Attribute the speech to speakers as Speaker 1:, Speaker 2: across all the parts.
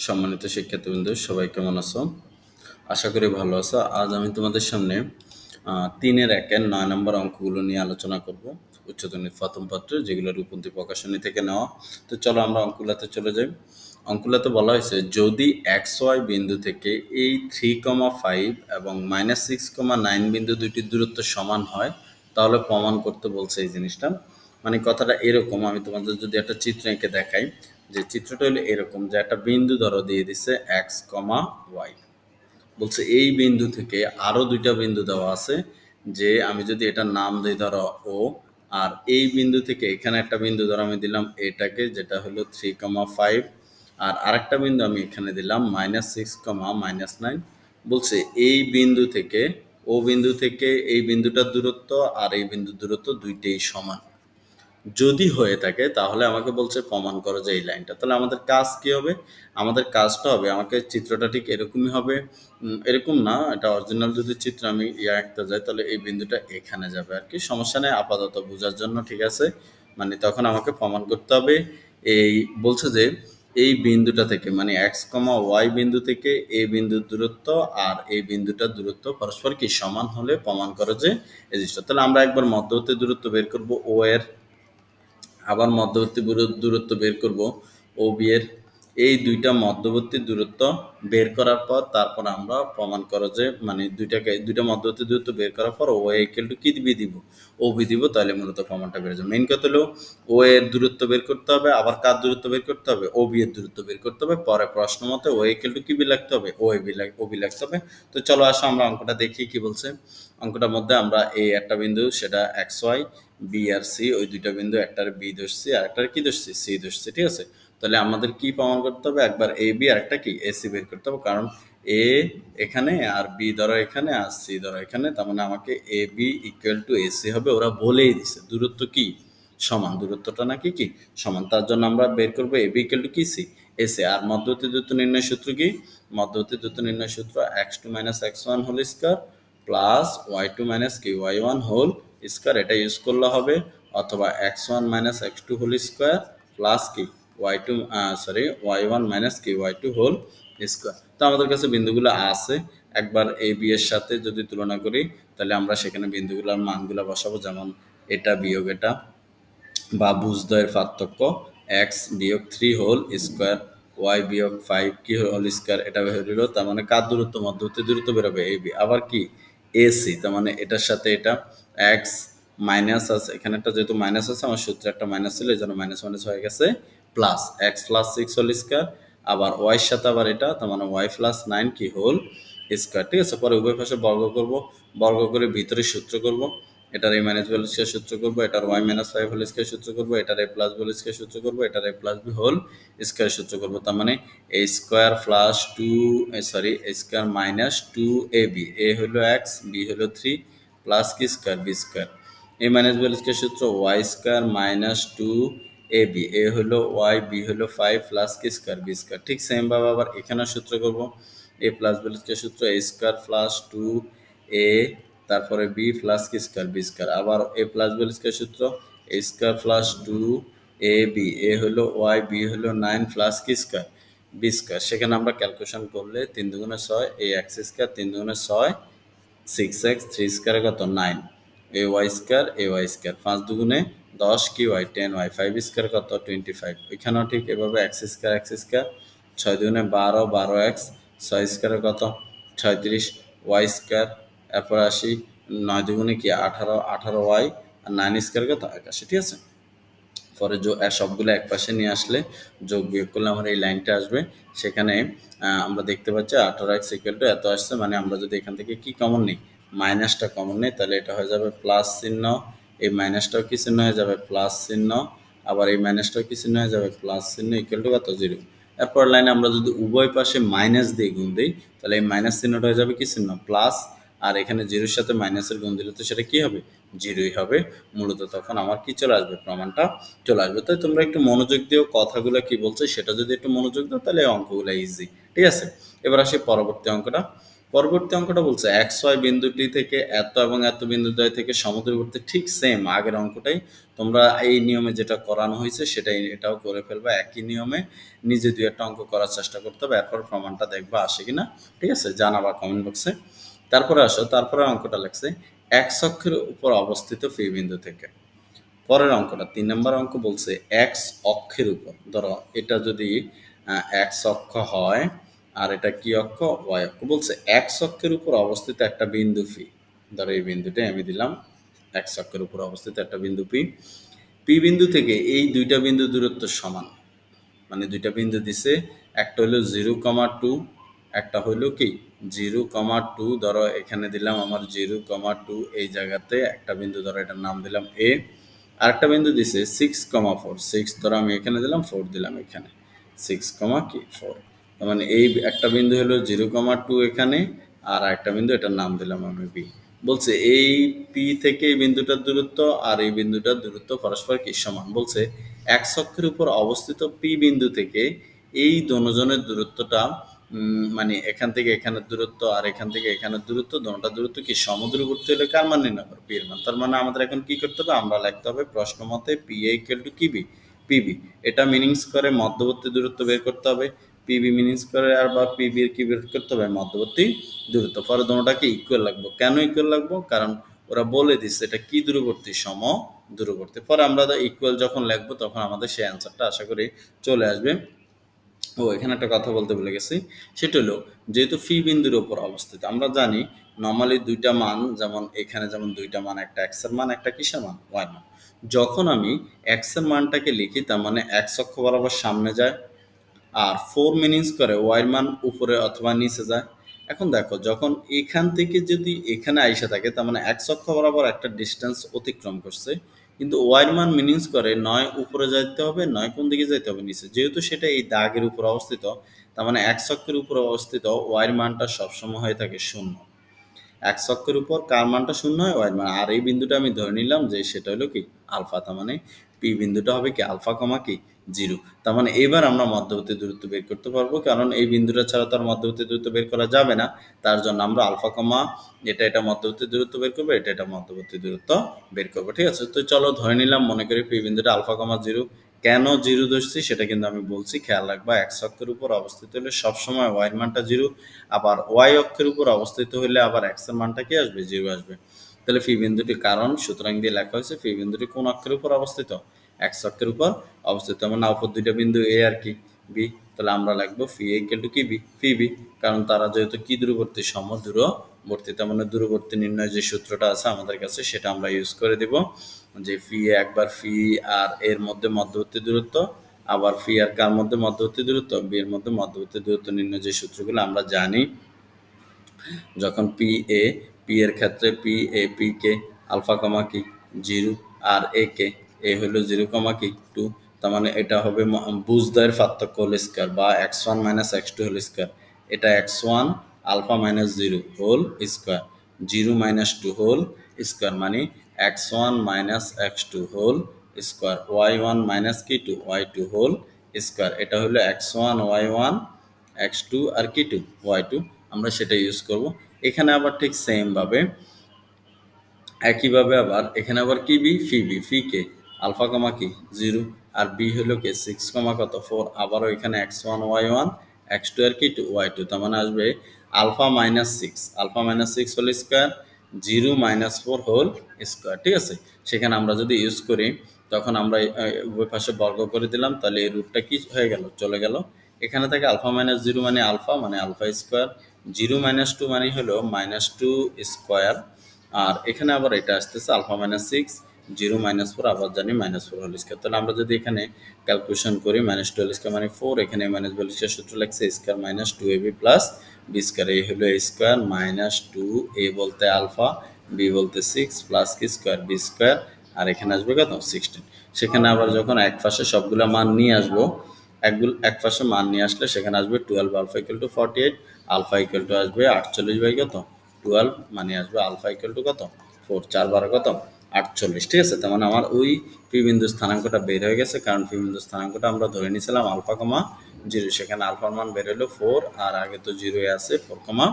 Speaker 1: সম্মানিত শিক্ষার্থীবৃন্দ, সবাই কেমন আছো? আশা করি ভালো আছো। আজ আমি তোমাদের সামনে 3-এর 9 নম্বর অঙ্কগুলো নিয়ে আলোচনা করব, উচ্চতর প্রথম পত্র, যেগুলো রূপন্তী প্রকাশনী থেকে নেওয়া। তো চলো আমরা অঙ্কগুলোতে চলে যাই। অঙ্কগুলোতে বলা হয়েছে, যদি XY বিন্দু থেকে এই 3,5 এবং -6,9 বিন্দু দুইটির দূরত্ব সমান হয়, তাহলে প্রমাণ করতে বলছে এই জিনিসটা। মানে কথাটা এরকম, আমি তোমাদের যদি একটা চিত্র এঁকে দেখাই, যে চিত্রটা হলো এরকম, যে একটা বিন্দু ধরো দিয়ে দিছে X, Y, বলছে এই বিন্দু থেকে আরো দুইটা বিন্দু দেওয়া আছে, যে আমি যদি এটার নাম দিই ধরো ও, আর এই বিন্দু থেকে এখানে একটা বিন্দু ধরো আমি দিলাম এটাকে, যেটা হলো 3,5, আর আরেকটা বিন্দু আমি এখানে দিলাম -6, -9। বলছে এই বিন্দু থেকে ও বিন্দু থেকে এই বিন্দুটার দূরত্ব আর এই বিন্দুর দূরত্ব দুইটাই সমান। যদি হয়ে থাকে তাহলে আমাকে বলছে প্রমাণ করো যে এই লাইনটা। তাহলে আমাদের কাজ কি হবে? আমাদের কাজটা হবে, আমাকে চিত্রটা ঠিক এরকমই হবে, এরকম না, এটা অরিজিনাল যদি চিত্র আমি আঁকতে যাই তাহলে এই বিন্দুটা এখানে যাবে আর কি, সমস্যা নেই, আপাতত বোঝার জন্য, ঠিক আছে। মানে তখন আমাকে প্রমাণ করতে হবে এই, বলছে যে এই বিন্দুটা থেকে, মানে X, Y বিন্দু থেকে এই বিন্দুর দূরত্ব আর এই বিন্দুটার দূরত্ব পরস্পর কি সমান হলে প্রমাণ করো যে এই জিনিসটা। তাহলে আমরা একবার মধ্যবর্তী দূরত্ব বের করব ও এর, আবার মধ্যবর্তী দূরত্ব বের করব ও বি এর। এই দুইটা মধ্যবর্তী দূরত্ব বের করার পর তারপর আমরা প্রমাণ করো যে, মানে দুইটা মধ্যবর্তী দূরত্ব বের করার পর ও ইকুয়াল টু কি দিব, ও বি দিব, তাহলে মূলত প্রমাণটা বের যাবে। মেইন কথা হলো ও এর দূরত্ব বের করতে হবে, আবার কার দূরত্ব বের করতে হবে, ও বি এর দূরত্ব বের করতে হবে, পরে প্রশ্ন মতে ও ইকুয়াল টু কি বি লাগতে হবে, ও বি লাগতে হবে। তো চলো আসো আমরা অঙ্কটা দেখি কি বলছে। অঙ্কটার মধ্যে আমরা এই একটা বিন্দু, সেটা XY, বি আর সি, ওই দুইটা বিন্দু, একটার বি ধরছি আর একটার কি ধরছি, সি ধরছি, ঠিক আছে। তাহলে আমাদের কি প্রমাণ করতে হবে? একবার এ বি আর একটা কি এসি বের করতে হবে, কারণ এ এখানে আর বি ধরো এখানে আর সি ধরো এখানে, তার মানে আমাকে A B equal to AC হবে। ওরা বলেই দিছে দূরত্ব কি সমান, দূরত্বটা নাকি কি সমান, তার জন্য আমরা বের করবো এ বি ইকুয়াল টু কি সি, এসি। আর মধ্যবর্তী দূরত্ব নির্ণয় সূত্র কি? মধ্যবর্তী দূরত্ব নির্ণয় সূত্র x2 - x1 whole square plus y2 - কি y1 হোল স্কয়ার, এটা ইউজ করলে হবে, অথবা x1 - x2 whole square plus কি y2 y1 - কি y2 হোল স্কয়ার। তো আমাদের কাছে বিন্দুগুলো আছে, একবার এ বি এর সাথে যদি তুলনা করি তাহলে আমরা সেখানে বিন্দুগুলোর মানগুলো বসাবো, যেমন এটা বিয়োগ এটা, বা বুঝদ্বয়ের পার্থক্য x-3 হোল স্কয়ার, y - 5 কি হোল স্কয়ার, এটা বেরোলো। তার মানে কার দূরত্ব? মধ্যবর্তী দূরত্ব বেরোবে এই বি। আবার কি এসি, তার মানে এটার সাথে এটা x মাইনাস আছে, এখানে একটা যেহেতু মাইনাস আছে, আমার সূত্রে একটা মাইনাস ছিল, এই জন্য মাইনাস মাইনাস হয়ে গেছে প্লাস, x+6 হোল স্কয়ার, আবার y এর সাথে আবার এটা, তার মানে y+9 কি হোল স্কয়ার, ঠিক আছে। পরে উভয় পাশে বর্গ করব, বর্গ করে ভিতরে সূত্র করব, এটার a minus B whole square সূত্র করব, এটার y - 5 হোল স্কয়ার সূত্র করব, এটার a plus B whole square সূত্র করব, এটার a plus B whole square সূত্র করব। তার মানে a square plus 2 a square minus 2ab, a হলো x, b হলো 3, প্লাস কি square b square, a minus B whole square সূত্র y square minus 2ab, a হলো y, b হলো 5, প্লাস কি স্কয়ার b স্কয়ার। ঠিক সেম ভাবে আবার এখানে সূত্র করব, a plus B whole square সূত্র a স্কয়ার প্লাস 2a, তারপরে বি প্লাস কি স্কয়ার বি স্কয়ার, আবার এ প্লাস বি স্কয়ার সূত্র এ স্কয়ার প্লাস 2ab, এ হলো y, বি হলো 9, প্লাস কি স্কয়ার বি স্কয়ার। সেখানে আমরা ক্যালকুলেশন করলে 3 দুগুণে 6, এই x স্কয়ার 3 দুগুণে 6, 6x, 3 স্কয়ারে কত 9, এ ওয়াই স্কয়ার 5 দুগুণে 10 কি y 10y, 5 স্কয়ার কত 25। এখানেও ঠিক এভাবে x স্কয়ার 6 দুগুণে 12, 12x, 6 স্কয়ারে কত 36 y স্কয়ার, এরপর আসি 9 দুগুণে কি 18, 18y, আর 9 স্কয়ার কত 81, ঠিক আছে। পরে সবগুলো এক পাশে নিয়ে আসলে যোগ বিয়োগ করলে আমার এই লাইনটা আসবে। সেখানে আমরা দেখতে পাচ্ছি 18x ইকুয়াল টু এত আসছে, মানে আমরা যদি এখান থেকে কি কমন নিই, মাইনাসটা কমন নেই, তাহলে এটা হয়ে যাবে প্লাস চিহ্ন, এই মাইনাসটাও কি চিহ্ন হয়ে যাবে প্লাস চিহ্ন, আবার এই মাইনাসটাও কি চিহ্ন হয়ে যাবে প্লাস চিহ্ন, ইকুয়াল টু কত 0। এরপর লাইনে আমরা যদি উভয় পাশে মাইনাস দিয়ে গুণ দিই তাহলে এই মাইনাস চিহ্নটা হয়ে যাবে কি চিহ্ন প্লাস, আর এখানে জিরোর সাথে মাইনাসের গুণ দিলে তো সেটা কি হবে, জিরোই হবে। মূলত তখন আমার কি চলে আসবে, প্রমাণটা চলে আসবে। তাই তোমরা একটু মনোযোগ দিও, কথাগুলো কি বলছে সেটা যদি একটু মনোযোগ দাও তাহলে অঙ্কগুলো ইজি, ঠিক আছে। এবার আসি পরবর্তী অঙ্কটা। পরবর্তী অঙ্কটা বলছে এক্স ওয়াই বিন্দুটি থেকে এত এবং এত বিন্দুদ্বয় থেকে সমুদ্রবর্তী ঠিক সেম আগের অঙ্কটাই তোমরা এই নিয়মে যেটা করানো হয়েছে সেটাই এটাও করে ফেলবা একই নিয়মে নিজে দুই একটা অঙ্ক করার চেষ্টা করতে হবে এরপর প্রমাণটা দেখবা আসে কিনা ঠিক আছে জানাবা কমেন্ট বক্সে তারপরে আসো তারপরে অঙ্কটা লাগছে এক্স অক্ষের উপর অবস্থিত পি বিন্দু থেকে পরের অঙ্কটা ৩ নম্বর অঙ্ক বলছে এক্স অক্ষের উপর ধরো এটা যদি এক্স অক্ষ হয় আর এটা কি অক্ষ ওয়াই অক্ষ বলছে এক্স অক্ষের উপর অবস্থিত একটা বিন্দু পি ধরো এই বিন্দুটাই আমি দিলাম এক্স অক্ষের উপর অবস্থিত একটা বিন্দু পি পি বিন্দু থেকে এই দুইটা বিন্দু দূরত্ব সমান মানে দুইটা বিন্দু দিছে একটা হলো 0,2 একটা হইলো কি 0,2 ধরো এখানে দিলাম আমার 0,2 এই জায়গাতে একটা বিন্দু ধরো এটার নাম দিলাম এ আরেকটা বিন্দু দিছে 6,4 6 ধরো আমি এখানে দিলাম 4 দিলাম এখানে 6,4 তার মানে এই একটা বিন্দু হলো 0,2 এখানে আর একটা বিন্দু এটার নাম দিলাম আমি বি বলছে এই পি থেকে এই বিন্দুটার দূরত্ব আর এই বিন্দুটার দূরত্ব পরস্পর কি সমান বলছে এক্স অক্ষের উপর অবস্থিত পি বিন্দু থেকে এই দোনোজনের দূরত্বটা মানে এখান থেকে এখানের দূরত্ব আর এখান থেকে এখানের দূরত্ব দোনোটা দূরত্ব কি সমুদ্রবর্তী হলে কার মান নির্ণয় করবে পি এর মান তার মানে আমাদের এখন কি করতে হবে আমরা লিখতে হবে প্রশ্ন মতে পি এ ইকুয়াল টু কি বি পিবি এটা মিনিংস করে মধ্যবর্তী দূরত্ব বের করতে হবে পিবি মিনিংস করে আর বা পিবি কি বের করতে হবে মধ্যবর্তী দূরত্ব পরে দোনোটাকে ইকুয়াল লাগবে কেন ইকুয়াল লাগবে কারণ ওরা বলে দিচ্ছে এটা কি দূরবর্তী সম দূরবর্তী পরে আমরা ইকুয়াল যখন লিখবো তখন আমাদের সেই অ্যান্সারটা আশা করি চলে আসবে ও এখানে একটা কথা বলতে ভুলে গেছি সেটা হলো যেহেতু ফি বিন্দুর উপর অবস্থিত আমরা জানি নর্মালি দুইটা মান যেমন এখানে যেমন দুইটা মান একটা এক্স এর মান একটা কিসের মান ওয়াই মান যখন আমি এক্স এর মানটাকে লিখি তার মানে এক্স অক্ষ বরাবর সামনে যায় আর 4 মিনিংস করে ওয়াই মান উপরে অথবা নিচে যায় এখন দেখো যখন এখান থেকে যদি এখানে আইসা থাকে তার মানে এক্স অক্ষ বরাবর একটা ডিস্টেন্স অতিক্রম করছে কিন্তু ওয়াই মান মিনিংস করে নয় উপরে যাইতে হবে নয় কোন দিকে যাইতে হবে নিচে যেহেতু সেটা এই দাগের উপর অবস্থিত তার মানে এক্স অক্ষের উপর অবস্থিত ওয়াই মানটা সবসময় হয়ে থাকে শূন্য এক্স অক্ষের উপর কার মানটা শূন্য হয় ওয়াই মান আর এই বিন্দুটা আমি ধরে নিলাম যে সেটা হলো কি আলফা তার মানে পি বিন্দুটা হবে কি আলফা কমা কি জিরো তার মানে এবার আমরা মধ্যবর্তী দূরত্ব বের করতে পারবো কারণ এই বিন্দুটা ছাড়া তার মধ্যবর্তী দূরত্ব বের করা যাবে না তার জন্য আমরা আলফা কমা এটা মধ্যবর্তী দূরত্ব বের করবো এটা মধ্যবর্তী দূরত্ব বের করবো ঠিক আছে তো চলো ধরে নিলাম মনে করি পি বিন্দুটা আলফা কমা জিরো কেন জিরো ধরছি সেটা কিন্তু আমি বলছি খেয়াল রাখবা এক্স অক্ষের উপর অবস্থিত হলে সবসময় ওয়াই মানটা জিরো আবার ওয়াই অক্ষের উপর অবস্থিত হলে আবার এক্স এর মানটা কি আসবে জিরো আসবে তাহলে ফি বিন্দুটি কারণ সুতরাং দিয়ে লেখা হয়েছে ফি বিন্দুটি কোন অক্ষের উপর অবস্থিত এক্স অক্ষের উপর অবস্থিত মানে উপর দুইটা বিন্দু এ আর কি বি তাহলে আমরা লিখবো ফি ইকুয়াল টু কি বি ফি বি কারণ তারা যেহেতু কি দূরবর্তী সম দূরবর্তী তার মানে দূরবর্তী নির্ণয় যে সূত্রটা আছে আমাদের কাছে সেটা আমরা ইউজ করে দিব যে ফি একবার ফি আর এর মধ্যে মধ্যবর্তী দূরত্ব আবার ফি আর কার মধ্যে মধ্যবর্তী দূরত্ব বি এর মধ্যে মধ্যবর্তী দূরত্ব নির্ণয় যে সূত্রগুলো আমরা জানি যখন পি এর ক্ষেত্রে পি কে আলফা কমা কি জিরো আর এ হলো 0,2 তার মানে এটা হবে বুঝদ্বয়ের পার্থক্য হোল স্কয়ার বা x1 minus x2 whole square এটা x1 alpha minus 0 whole square 0 minus 2 whole square মানে x1 minus x2 whole square y1 minus কি 2 y2 হোল স্কয়ার এটা হলো x1 y1 x2 আর কি 2 y2 আমরা সেটা ইউজ করব এখানে আবার ঠিক সেম ভাবে একইভাবে আবার এখানে আবার কি বি ফি কে আলফা কমা কি 0 আর বি হলো কি 6 কমা কত 4 আবারও এখানে x1 y1 x2 আর কি 2 y2 তার মানে আসবে alpha minus 6 whole square 0 minus 4 whole square ঠিক আছে সেখানে আমরা যদি ইউজ করি তখন আমরা উভয় পাশে বর্গ করে দিলাম তাহলে এই রুটটা কি হয়ে গেল চলে গেল এখানে থেকে আলফা মাইনাস 0 মানে আলফা স্কয়ার 0 মাইনাস 2 মানে হলো মাইনাস 2 স্কয়ার আর এখানে আবার এটা আসতেছে আলফা মাইনাস 6 0 মাইনাস 4 আবার জানি মাইনাস 4 হোল স্কয়ার তাহলে আমরা যদি এখানে ক্যালকুলেশন করি মাইনাস 2 হোল স্কয়ার মানে 4 এখানে মাইনাস 2 স্কয়ার সূত্র লাগছে square minus 2ab plus B square এই হলো a স্কয়ার মাইনাস 2a বলতে আলফা b বলতে 6 প্লাস কি স্কয়ার b স্কয়ার আর এখানে আসবে কত 16 সেখানে আবার যখন এক পাশে সবগুলা মান নিয়ে আসবো এক পাশে মান নিয়ে আসলে সেখানে আসবে 12 alpha equal to 48 alpha equal to আসবে 48 বাই কত 12 মানে আসবে আলফা ইকুয়াল টু কত 4 4 12 কত 48, ঠিক আছে? তার মানে আমার ওই পি বিন্দু স্থানাঙ্কটা বের হয়ে গেছে, কারণ পি বিন্দু স্থানাঙ্কটা আমরা ধরে নিয়েছিলাম আলফা কমা জিরো, সেখানে আলফার মান বের হলো 4 আর আগে তো জিরোই আছে 4 কমা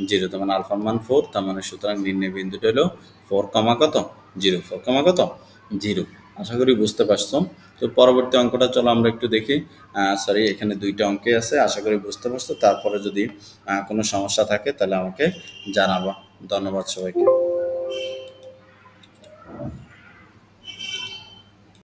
Speaker 1: জিরো, তার মানে আলফার মান 4, তার মানে সুতরাং নির্ণয় বিন্দুটা হলো 4 কমা কত জিরো, 4 কমা কত জিরো। আশা করি বুঝতে পারছো। তো পরবর্তী অঙ্কটা চলো আমরা একটু দেখি। সরি, এখানে দুইটা অঙ্কে আছে, আশা করি বুঝতে পারছো। তারপরে যদি কোনো সমস্যা থাকে তাহলে আমাকে জানাবা। ধন্যবাদ সবাইকে।